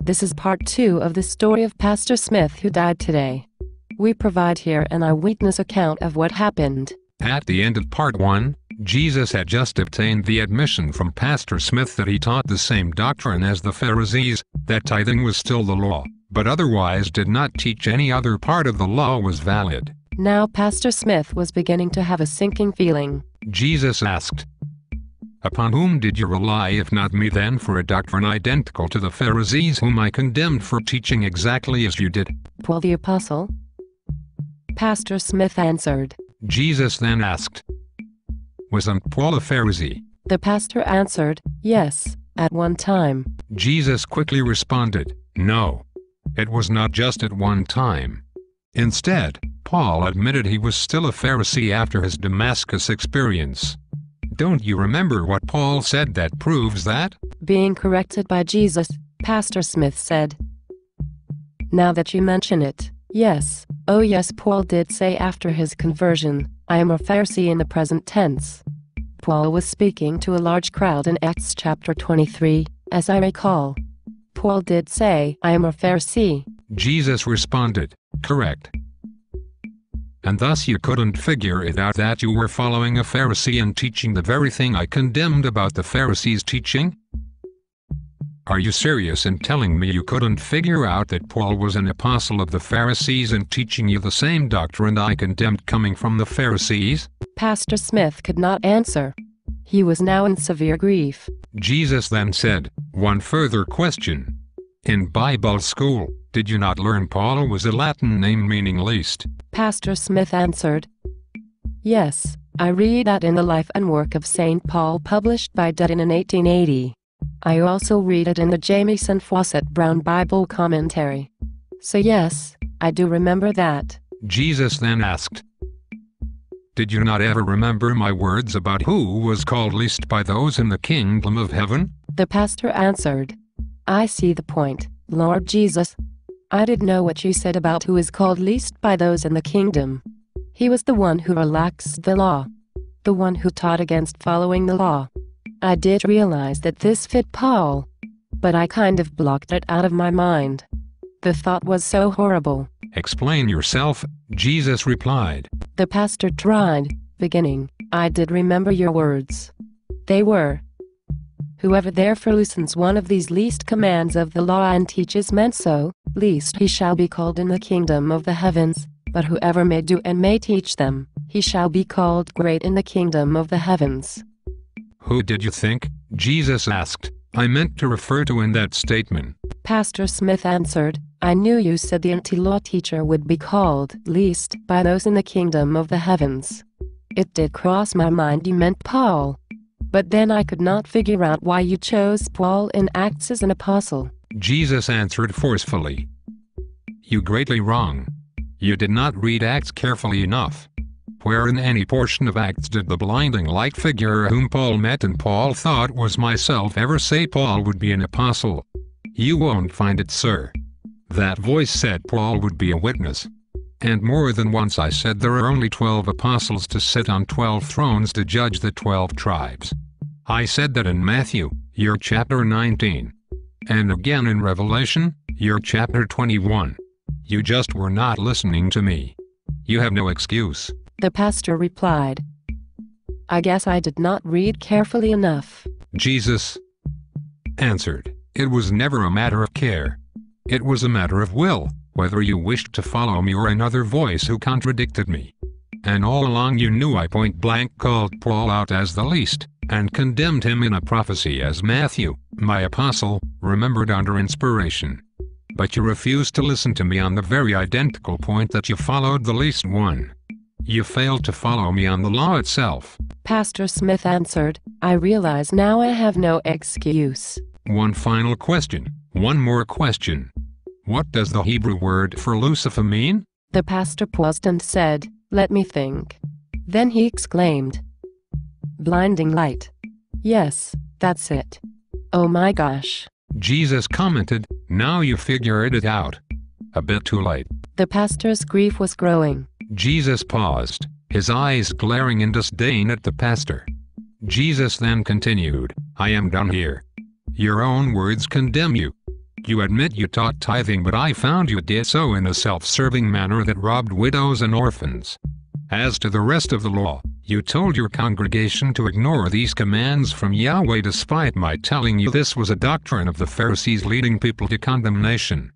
This is part 2 of the story of Pastor Smith who died today. We provide here an eyewitness account of what happened. At the end of part 1, Jesus had just obtained the admission from Pastor Smith that he taught the same doctrine as the Pharisees, that tithing was still the law, but otherwise did not teach any other part of the law was valid. Now Pastor Smith was beginning to have a sinking feeling. Jesus asked, "Upon whom did you rely if not me then for a doctrine identical to the Pharisees whom I condemned for teaching exactly as you did?" Paul the Apostle. Pastor Smith answered. Jesus then asked, "Wasn't Paul a Pharisee?" The pastor answered, "Yes, at one time." Jesus quickly responded, "No. It was not just at one time. Instead, Paul admitted he was still a Pharisee after his Damascus experience. Don't you remember what Paul said that proves that?" Being corrected by Jesus, Pastor Smith said, "Now that you mention it, yes, oh yes, Paul did say after his conversion, 'I am a Pharisee' in the present tense." Paul was speaking to a large crowd in Acts chapter 23, as I recall. Paul did say, "I am a Pharisee." Jesus responded, "Correct. And thus you couldn't figure it out that you were following a Pharisee and teaching the very thing I condemned about the Pharisees' teaching? Are you serious in telling me you couldn't figure out that Paul was an apostle of the Pharisees and teaching you the same doctrine I condemned coming from the Pharisees?" Pastor Smith could not answer. He was now in severe grief. Jesus then said, "One further question. In Bible school, did you not learn Paul was a Latin name meaning least?" Pastor Smith answered, "Yes, I read that in the life and work of St. Paul published by Dutton in 1880. I also read it in the Jamieson Fawcett Brown Bible commentary. So yes, I do remember that." Jesus then asked, "Did you not ever remember my words about who was called least by those in the kingdom of heaven?" The pastor answered, "I see the point, Lord Jesus. I did know what you said about who is called least by those in the kingdom. He was the one who relaxed the law, the one who taught against following the law. I did realize that this fit Paul, but I kind of blocked it out of my mind. The thought was so horrible." "Explain yourself," Jesus replied. The pastor tried, beginning, "I did remember your words. They were, 'Whoever therefore loosens one of these least commands of the law and teaches men so, least he shall be called in the kingdom of the heavens, but whoever may do and may teach them, he shall be called great in the kingdom of the heavens.'" "Who did you think," Jesus asked, "I meant to refer to in that statement?" Pastor Smith answered, "I knew you said the anti-law teacher would be called least by those in the kingdom of the heavens. It did cross my mind you meant Paul. But then I could not figure out why you chose Paul in Acts as an apostle." Jesus answered forcefully, "You greatly wrong. You did not read Acts carefully enough. Where in any portion of Acts did the blinding light figure whom Paul met and Paul thought was myself ever say Paul would be an apostle? You won't find it, sir. That voice said Paul would be a witness. And more than once I said there are only 12 apostles to sit on 12 thrones to judge the 12 tribes. I said that in Matthew, your chapter 19. And again in Revelation, your chapter 21. You just were not listening to me. You have no excuse." The pastor replied, "I guess I did not read carefully enough." Jesus answered, "It was never a matter of care. It was a matter of will, whether you wished to follow me or another voice who contradicted me. And all along you knew I point blank called Paul out as the least, and condemned him in a prophecy as Matthew, my apostle, remembered under inspiration. But you refused to listen to me on the very identical point that you followed the least one. You failed to follow me on the law itself." Pastor Smith answered, "I realize now I have no excuse." "One final question, one more question. What does the Hebrew word for Lucifer mean?" The pastor paused and said, "Let me think." Then he exclaimed, "Blinding light. Yes, that's it. Oh my gosh." Jesus commented, "Now you figured it out. A bit too late." The pastor's grief was growing. Jesus paused, his eyes glaring in disdain at the pastor. Jesus then continued, "I am done here. Your own words condemn you. You admit you taught tithing, but I found you did so in a self-serving manner that robbed widows and orphans. As to the rest of the law, you told your congregation to ignore these commands from Yahweh despite my telling you this was a doctrine of the Pharisees leading people to condemnation.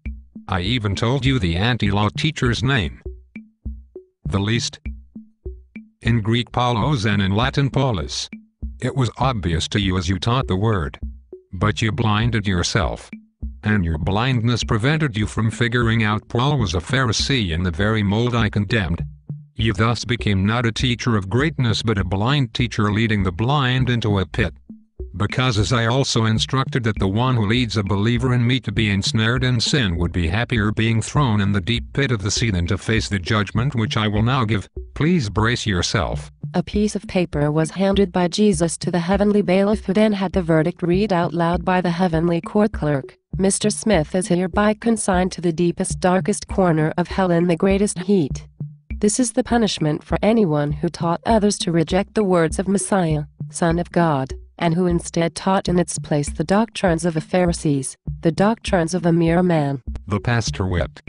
I even told you the anti-law teacher's name. The least. In Greek Paulos and in Latin Paulus. It was obvious to you as you taught the word. But you blinded yourself. And your blindness prevented you from figuring out Paul was a Pharisee in the very mold I condemned. You thus became not a teacher of greatness but a blind teacher leading the blind into a pit. Because as I also instructed that the one who leads a believer in me to be ensnared in sin would be happier being thrown in the deep pit of the sea than to face the judgment which I will now give, please brace yourself. A piece of paper was handed by Jesus to the heavenly bailiff, who then had the verdict read out loud by the heavenly court clerk. Mr. Smith is hereby consigned to the deepest, darkest corner of hell in the greatest heat. This is the punishment for anyone who taught others to reject the words of Messiah, Son of God, and who instead taught in its place the doctrines of the Pharisees, the doctrines of a mere man. The pastor wept.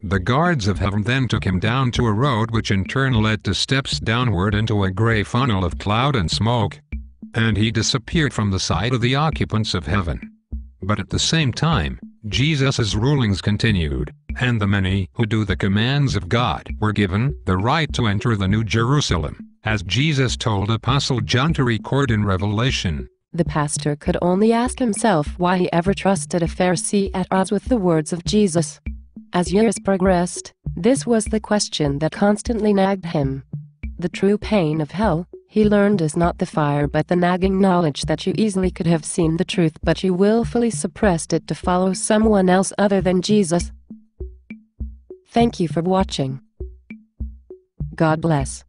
The guards of heaven then took him down to a road which in turn led to steps downward into a gray funnel of cloud and smoke. And he disappeared from the sight of the occupants of heaven. But at the same time, Jesus' rulings continued, and the many who do the commands of God were given the right to enter the New Jerusalem, as Jesus told Apostle John to record in Revelation. The pastor could only ask himself why he ever trusted a Pharisee at odds with the words of Jesus. As years progressed, this was the question that constantly nagged him. The true pain of hell, he learned, is not the fire but the nagging knowledge that you easily could have seen the truth but you willfully suppressed it to follow someone else other than Jesus. Thank you for watching. God bless.